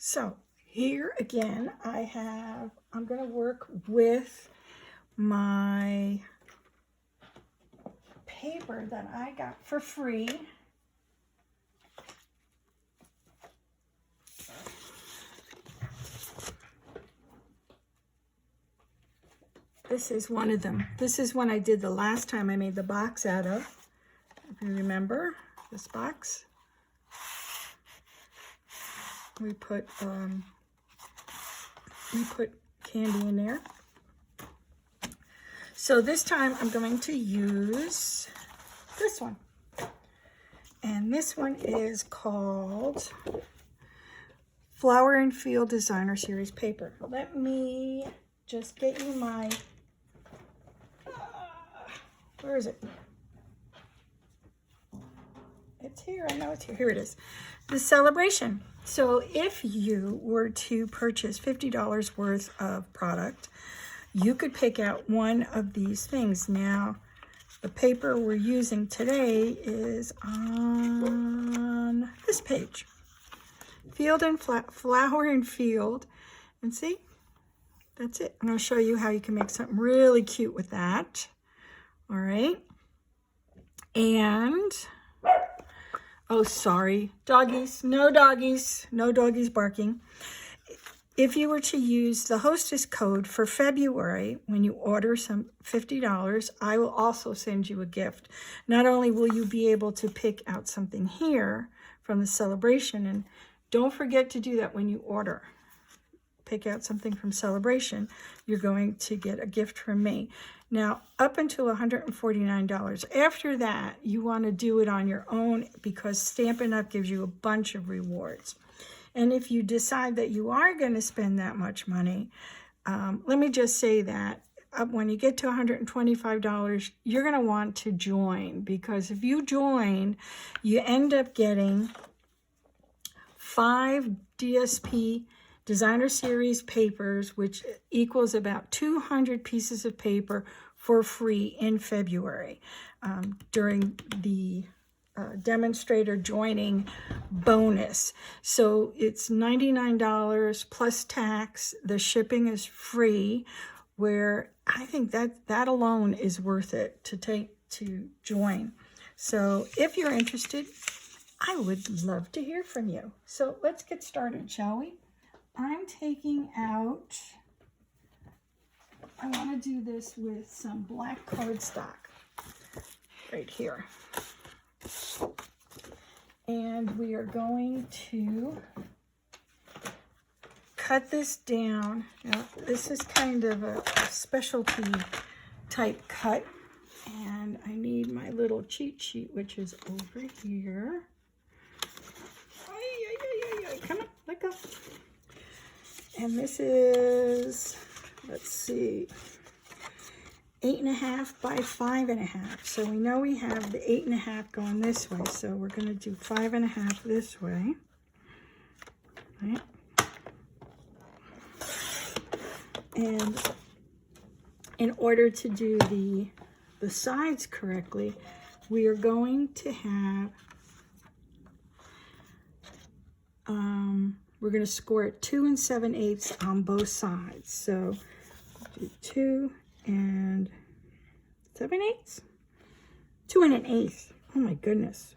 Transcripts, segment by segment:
So here again, I'm going to work with my paper that I got for free. This is one of them. This is one I did the last time I made the box out of. If you remember this box. We put candy in there. So this time I'm going to use this one. And this one is called Flower and Field Designer Series paper. Let me just get you my, where is it? It's here, I know it's here. Here it is. The celebration. So if you were to purchase $50 worth of product, you could pick out one of these things. Now, the paper we're using today is on this page. Field and Flower and Field. And see, that's it. I'm going to show you how you can make something really cute with that. All right. And oh, sorry, doggies, no doggies barking. If you were to use the hostess code for February, when you order some $50, I will also send you a gift. Not only will you be able to pick out something here from the celebration, and don't forget to do that when you order. Pick out something from celebration, you're going to get a gift from me. Now, up until $149. After that, you want to do it on your own because Stampin' Up! Gives you a bunch of rewards. And if you decide that you are going to spend that much money, let me just say that when you get to $125, you're going to want to join, because if you join, you end up getting 5 DSP Designer Series papers, which equals about 200 pieces of paper for free in February during the demonstrator joining bonus. So it's $99 plus tax. The shipping is free, where I think that alone is worth it to join. So if you're interested, I would love to hear from you. So let's get started, shall we? I'm taking out, I want to do this with some black cardstock right here. And we are going to cut this down. Now, this is kind of a specialty type cut. And I need my little cheat sheet, which is over here. Come on, let go. And this is, let's see, 8.5 by 5.5. So we know we have the 8.5 going this way. So we're going to do 5.5 this way. Right? And in order to do the sides correctly, we are going to have, we're going to score it 2 7/8 on both sides. So do 2 7/8. 2 1/8. Oh my goodness.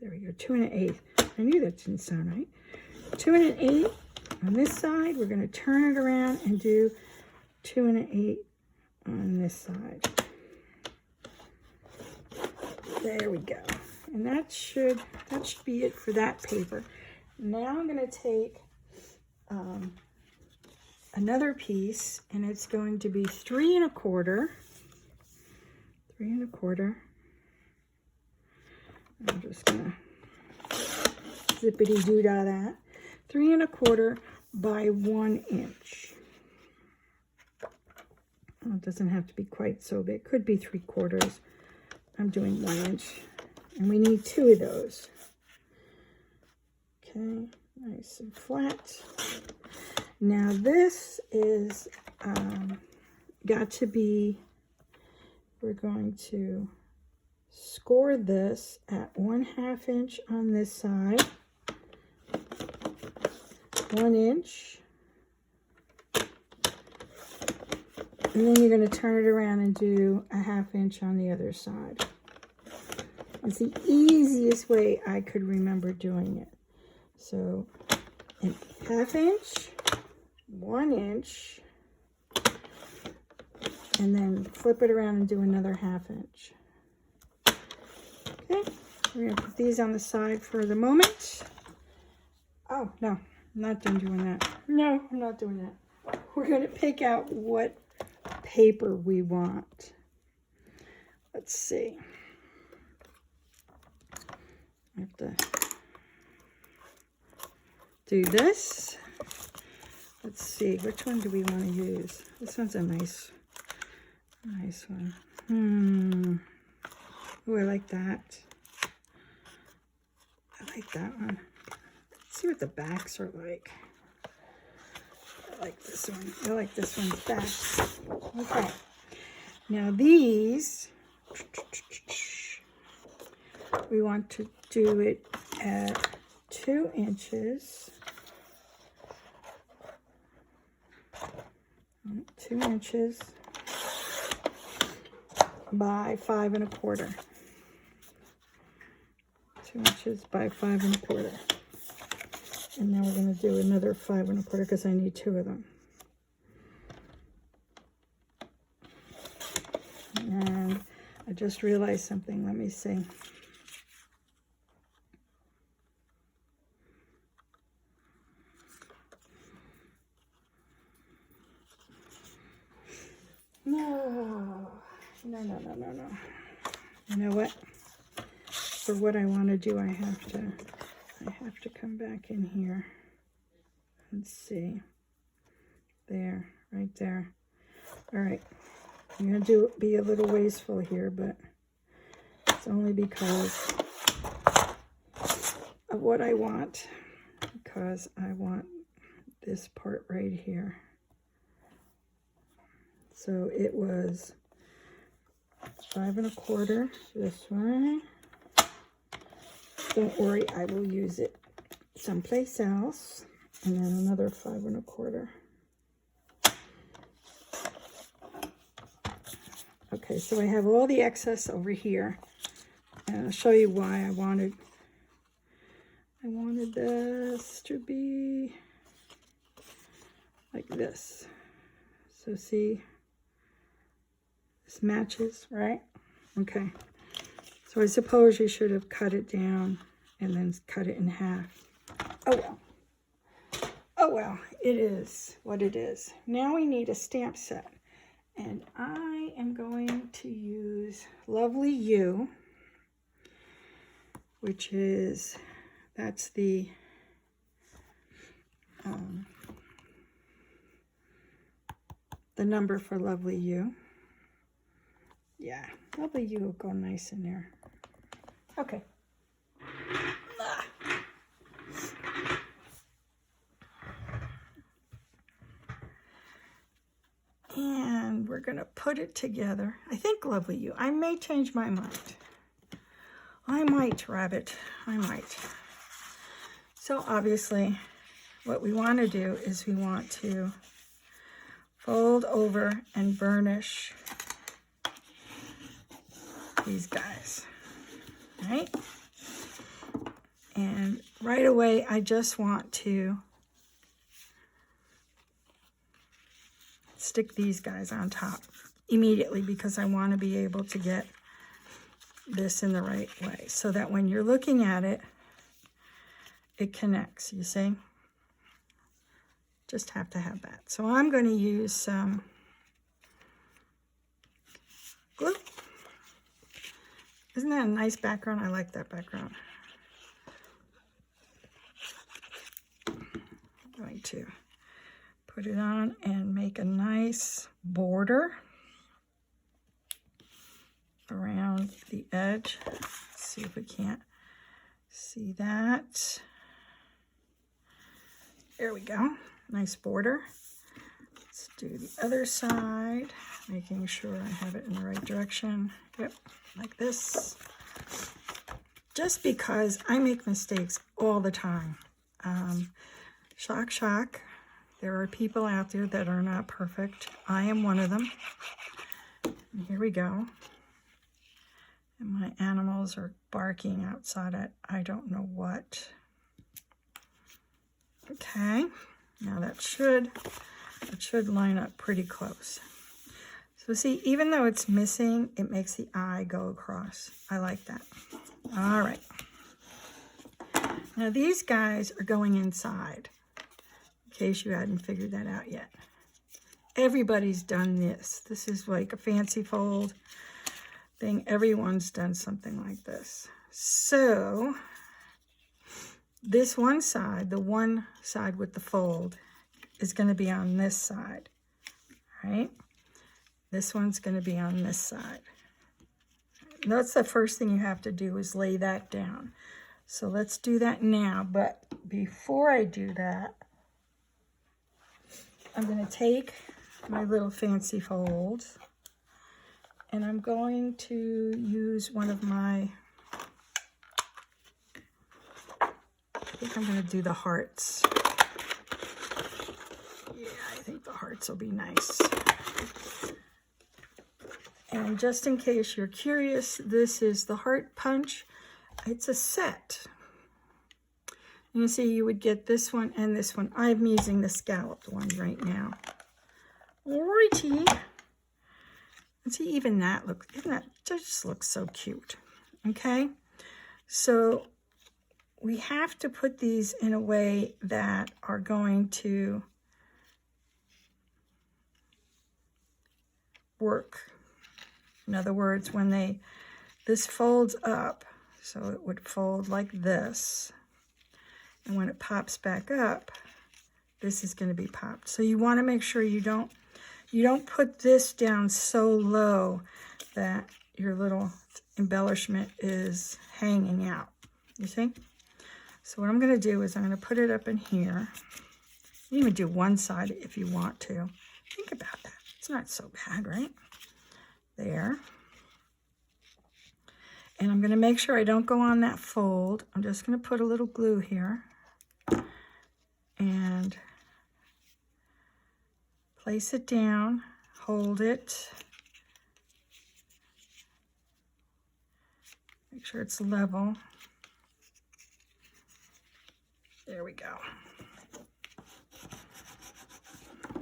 There we go. 2 1/8. I knew that didn't sound right. 2 1/8 on this side. We're going to turn it around and do 2 1/8 on this side. There we go. And that should be it for that paper. Now I'm going to take another piece, and it's going to be 3 1/4. 3 1/4. I'm just going to zippity-doo-dah that. 3 1/4 by 1 inch. Well, it doesn't have to be quite so big. It could be 3/4. I'm doing 1 inch. And we need 2 of those. Okay, nice and flat. Now this is got to be, we're going to score this at 1/2 inch on this side 1 inch. And then you're going to turn it around and do a 1/2 inch on the other side. It's the easiest way I could remember doing it. So, a 1/2 inch, 1 inch, and then flip it around and do another 1/2 inch. Okay, we're going to put these on the side for the moment. Oh, no, I'm not done doing that. No, I'm not doing that. We're going to pick out what paper we want. Let's see. I have to do this. Let's see, which one do we want to use? This one's a nice one. Oh, I like that. I like that one. Let's see what the backs are like. I like this one. I like this one's back. Okay. Now these, we want to do it at 2 inches. 2 inches by 5 1/4. 2 inches by 5 1/4. And now we're going to do another 5 1/4 because I need 2 of them. And I just realized something. Let me see. No. You know what? For what I want to do, I have to come back in here and see. There, right there. All right. I'm going to be a little wasteful here, but it's only because of what I want. Because I want this part right here. So it was 5 1/4 this way. Don't worry, I will use it someplace else. And then another 5 1/4. Okay, so I have all the excess over here. And I'll show you why I wanted this to be like this. So see, this matches, right? Okay. So I suppose you should have cut it down and then cut it in half. Oh well. Oh well, it is what it is. Now we need a stamp set. And I am going to use Lovely You, which is, that's the number for Lovely You. Yeah, Lovely You will go nice in there. Okay. And we're going to put it together. I think Lovely You. I may change my mind. I might, Rabbit. I might. So obviously, what we want to do is we want to fold over and burnish these guys. Right? And right away, I just want to stick these guys on top immediately because I want to be able to get this in the right way so that when you're looking at it, it connects, you see? Just have to have that. So I'm going to use some glue. Isn't that a nice background? I like that background. I'm going to put it on and make a nice border around the edge. Let's see if we can't see that. There we go. Nice border. Let's do the other side, making sure I have it in the right direction. Yep, like this. Just because I make mistakes all the time. Shock, shock. There are people out there that are not perfect. I am one of them. And here we go. And my animals are barking outside at I don't know what. Okay, now that should line up pretty close. So see, even though it's missing, it makes the eye go across. I like that. All right. Now these guys are going inside, in case you hadn't figured that out yet. Everybody's done this. This is like a fancy fold thing. Everyone's done something like this. So this one side, the one side with the fold, is going to be on this side, right? This one's going to be on this side. That's the first thing you have to do, is lay that down. So let's do that now. But before I do that, I'm going to take my little fancy folds, and I'm going to use one of my, I think I'm going to do the hearts. Yeah, I think the hearts will be nice. And just in case you're curious, this is the heart punch. It's a set. You see, you would get this one and this one. I'm using the scalloped one right now. Alrighty. And see, even that just looks so cute. Okay, so we have to put these in a way that are going to work. In other words, when this folds up, so it would fold like this, and when it pops back up, this is going to be popped. So you want to make sure you don't put this down so low that your little embellishment is hanging out. You see? So what I'm going to do is I'm going to put it up in here. You can even do one side if you want to. Think about that. It's not so bad, right? There. And I'm going to make sure I don't go on that fold. I'm just going to put a little glue here and place it down, hold it, make sure it's level. There we go.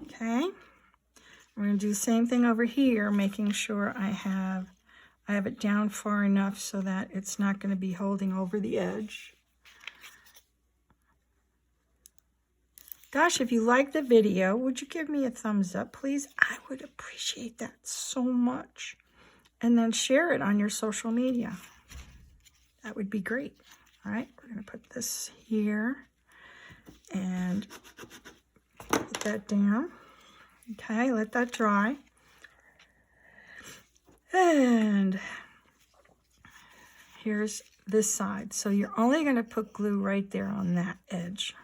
Okay. We're going to do the same thing over here, making sure I have it down far enough so that it's not going to be holding over the edge. Gosh, if you like the video, would you give me a thumbs up, please? I would appreciate that so much. And then share it on your social media. That would be great. All right, we're going to put this here and put that down. Okay, let that dry. And here's this side. So you're only going to put glue right there on that edge.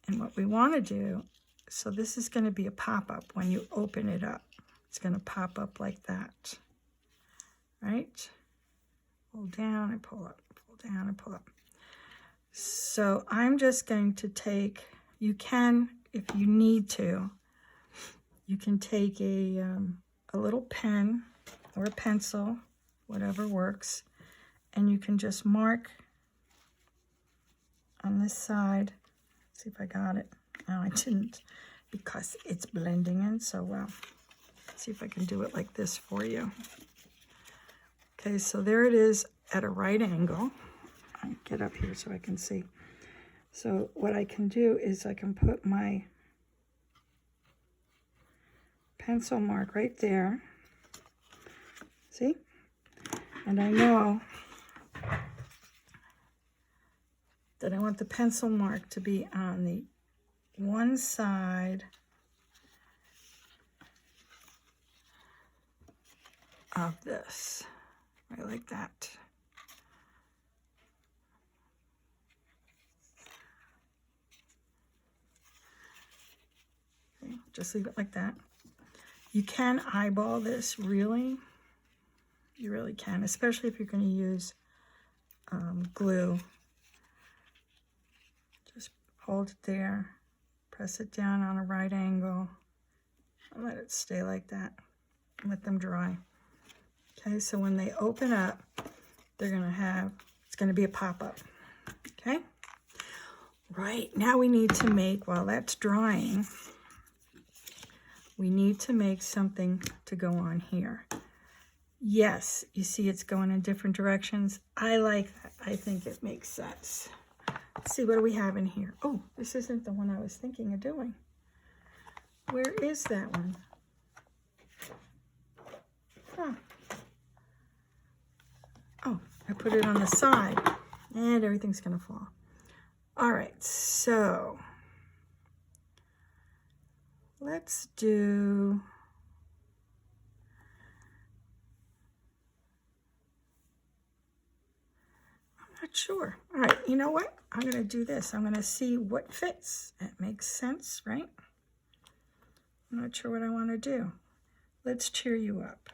And what we want to do, so this is going to be a pop-up when you open it up. It's going to pop up like that. Right? Pull down and pull up, pull down and pull up. So I'm just going to take, you can, if you need to, you can take a little pen or a pencil, whatever works, and you can just mark on this side. See if I got it. No, I didn't, because it's blending in so well. Let's see if I can do it like this for you. Okay, so there it is at a right angle. I'll get up here so I can see. So what I can do is I can put my pencil mark right there. See? And I know that I want the pencil mark to be on the one side of this, right like that. Okay, just leave it like that. You can eyeball this, really. You really can, especially if you're going to use glue. Just hold it there, press it down on a right angle, and let it stay like that. Let them dry. Okay, so when they open up, they're going to have, it's going to be a pop-up. Okay? Right, now we need to make, while that's drying, we need to make something to go on here. Yes, you see it's going in different directions. I like that. I think it makes sense. Let's see, what do we have in here? Oh, this isn't the one I was thinking of doing. Where is that one? Huh. Oh, I put it on the side, and everything's going to fall. All right, so let's do... Not sure. All right, you know what? I'm going to do this. I'm going to see what fits. It makes sense, right? I'm not sure what I want to do. Let's cheer you up.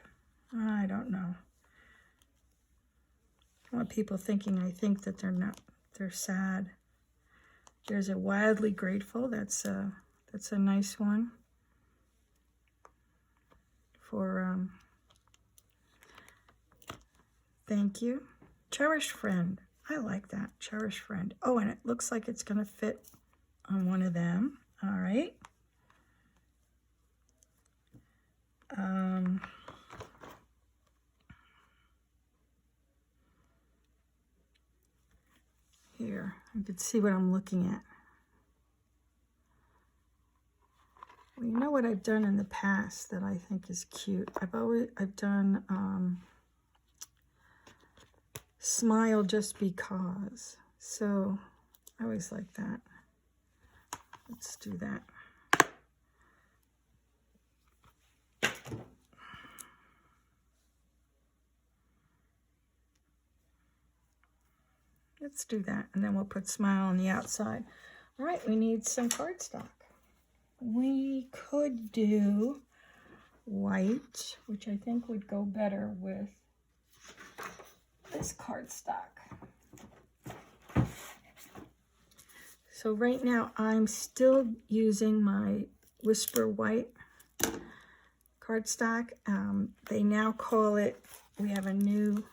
I don't know. I want people thinking I think that they're not. They're sad. There's a wildly grateful. That's a nice one. For thank you. Cherished friend. I like that, cherished friend. Oh, and it looks like it's going to fit on one of them. All right. Here, you can see what I'm looking at. Well, you know what I've done in the past that I think is cute? I've done smile just because. So I always like that. Let's do that. Let's do that, and then we'll put smile on the outside. All right, we need some cardstock. We could do white, which I think would go better with this cardstock. So right now I'm still using my Whisper White cardstock. They now call it, we have a new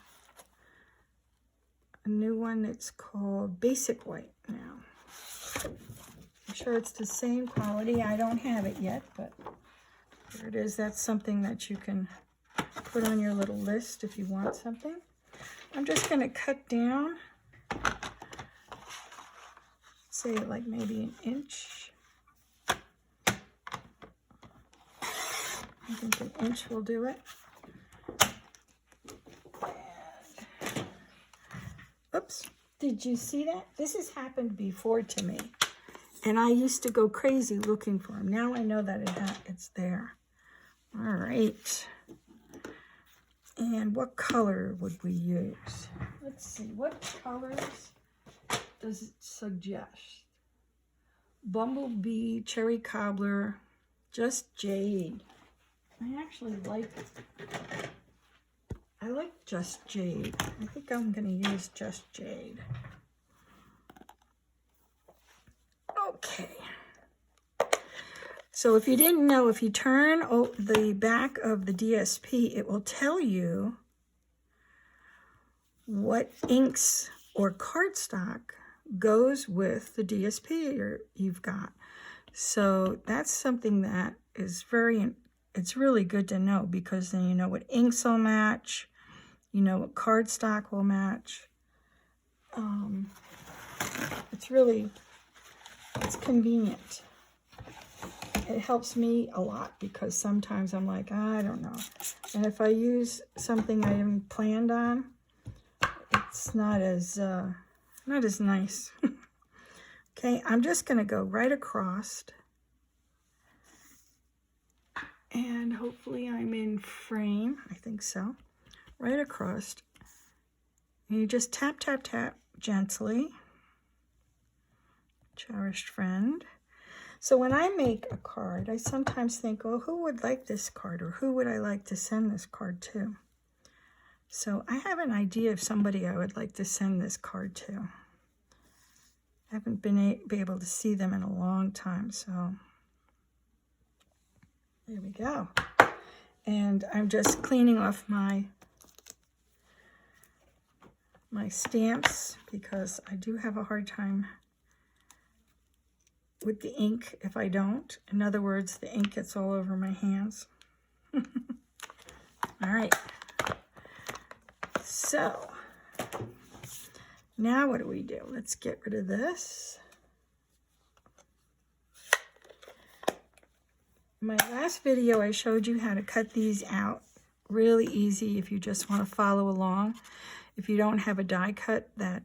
one that's called Basic White now. I'm sure it's the same quality. I don't have it yet, but there it is. That's something that you can put on your little list if you want something. I'm just going to cut down, say like maybe an inch. I think an inch will do it. And, oops, did you see that? This has happened before to me. And I used to go crazy looking for them. Now I know that it's there. All right. And what color would we use? Let's see. What colors does it suggest? Bumblebee, Cherry Cobbler, Just Jade. I actually like Just Jade. I think I'm going to use Just Jade. Okay. So if you didn't know, if you turn the back of the DSP, it will tell you what inks or cardstock goes with the DSP you've got. So that's something that is it's really good to know, because then you know what inks will match, you know what cardstock will match. It's convenient. It helps me a lot, because sometimes I'm like, I don't know. And if I use something I haven't planned on, it's not as nice. Okay, I'm just going to go right across. And hopefully I'm in frame. I think so. Right across. And you just tap, tap, tap gently. Cherished friend. So when I make a card, I sometimes think, oh, who would like this card? Or who would I like to send this card to? So I have an idea of somebody I would like to send this card to. haven't been able to see them in a long time, so there we go. And I'm just cleaning off my stamps because I do have a hard time with the ink if I don't. In other words, the ink gets all over my hands. All right. So now what do? Let's get rid of this. In my last video, I showed you how to cut these out. Really easy if you just want to follow along. If you don't have a die cut that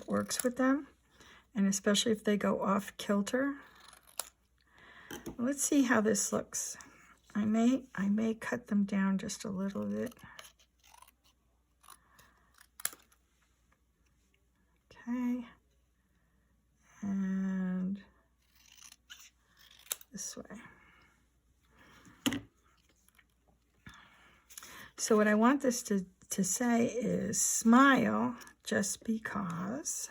works with them, and especially if they go off kilter. Let's see how this looks. I may cut them down just a little bit. Okay. And this way. So what I want this to say is smile just because.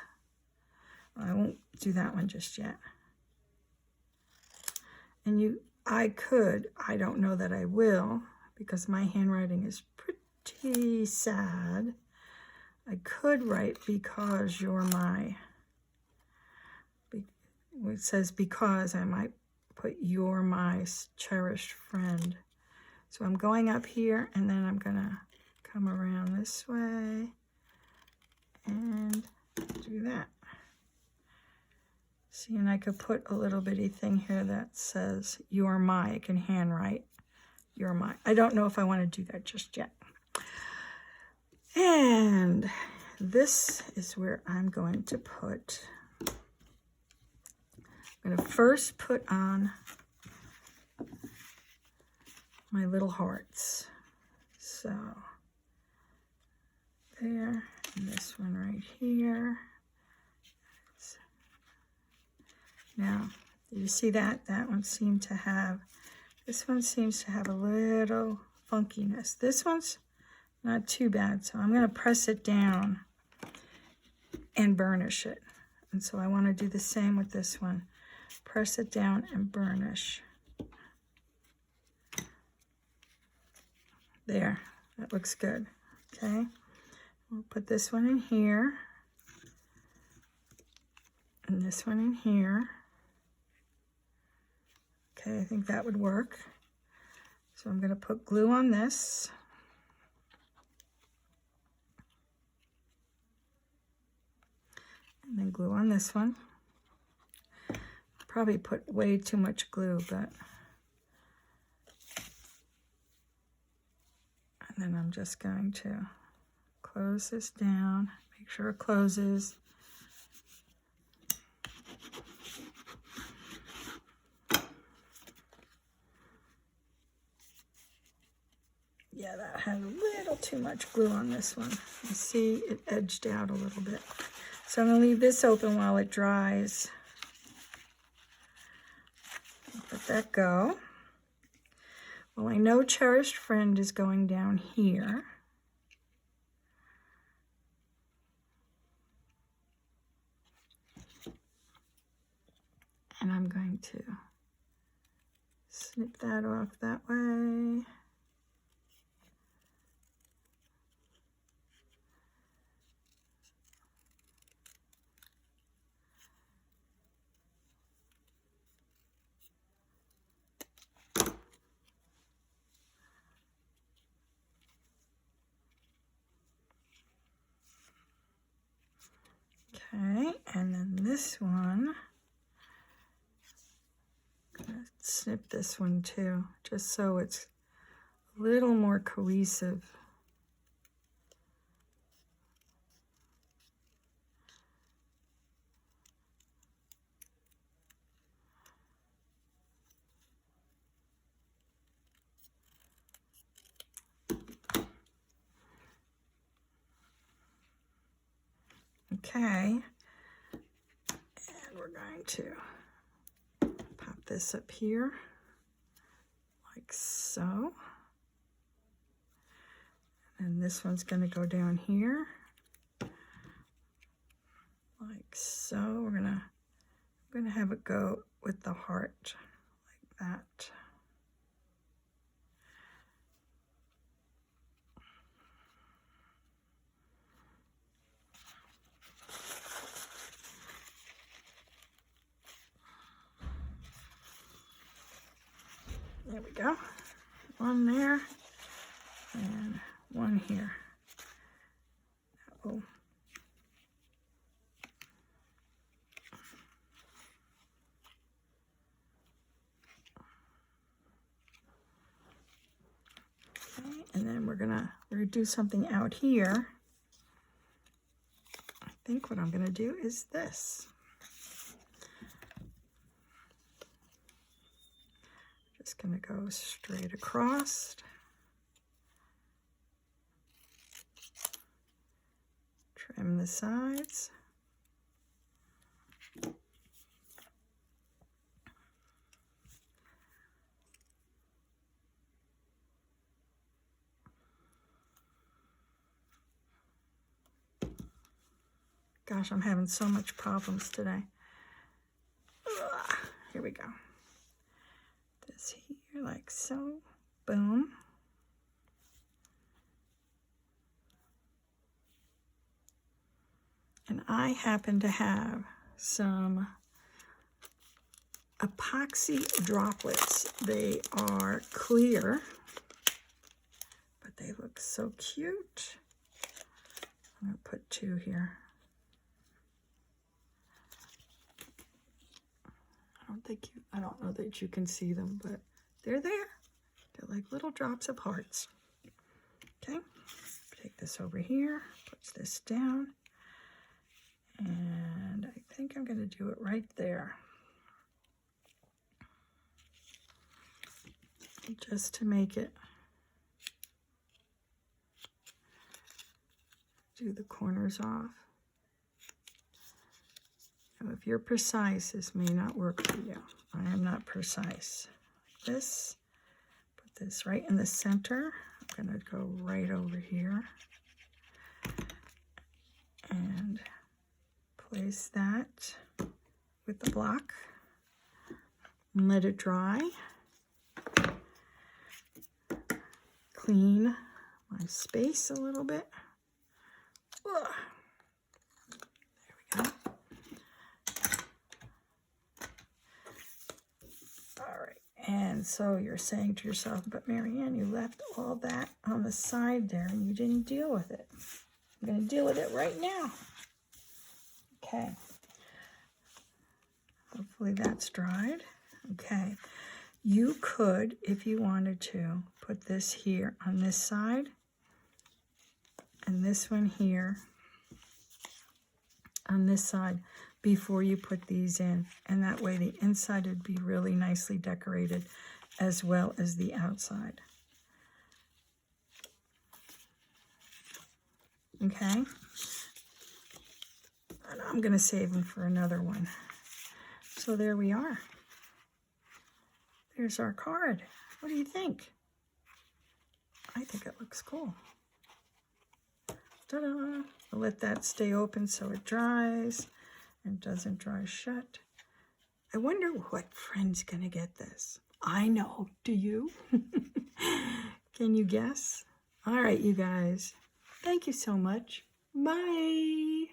I won't do that one just yet. And I don't know that I will, because my handwriting is pretty sad. I could write because you're my, it says because, I might put you're my cherished friend. So I'm going up here, and then I'm gonna come around this way and do that. See, and I could put a little bitty thing here that says you're my, I can handwrite you're my. I don't know if I want to do that just yet. And this is where I'm going to put, I'm going to first put on my little hearts. So there, and this one right here. Now, do you see that? That one seemed to have, this one seems to have a little funkiness. This one's not too bad, so I'm going to press it down and burnish it. And so I want to do the same with this one. Press it down and burnish. There, that looks good. Okay, we'll put this one in here, and this one in here. Okay, I think that would work. So I'm going to put glue on this. And then glue on this one. Probably put way too much glue, but... And then I'm just going to close this down, make sure it closes. Yeah, that had a little too much glue on this one. You see it edged out a little bit. So I'm going to leave this open while it dries. Let that go. Well, I know cherished friend is going down here. And I'm going to snip that off that way. Okay, and then this one, I'm gonna snip this one too, just so it's a little more cohesive. Okay, and we're going to pop this up here, like so. And this one's going to go down here, like so. I'm gonna have it go with the heart like that. There we go. One there and one here. Oh. Okay, and then we're gonna do something out here. I think what I'm gonna do is this. Just gonna go straight across. Trim the sides. Gosh, I'm having so much problems today. Ugh, here we go. This here, like so. Boom. And I happen to have some epoxy droplets. They are clear, but they look so cute. I'm gonna put 2 here. I don't know that you can see them, but they're there. They're like little drops of hearts. Okay, take this over here, put this down, and I think I'm going to do it right there. Just to make it, do the corners off. Now, if you're precise, this may not work for you. I am not precise. Like this, put this right in the center. I'm going to go right over here and place that with the block and let it dry. Clean my space a little bit. Ugh. There we go. All right, and so you're saying to yourself, but Maryanne, you left all that on the side there and you didn't deal with it. I'm going to deal with it right now. Okay. Hopefully that's dried. Okay. You could, if you wanted to, put this here on this side and this one here on this side before you put these in. And that way the inside would be really nicely decorated as well as the outside. Okay. And I'm going to save them for another one. So there we are. There's our card. What do you think? I think it looks cool. Ta-da! I'll let that stay open so it dries and doesn't dry shut. I wonder what friend's gonna get this. I know. Do you? Can you guess? All right, you guys. Thank you so much. Bye.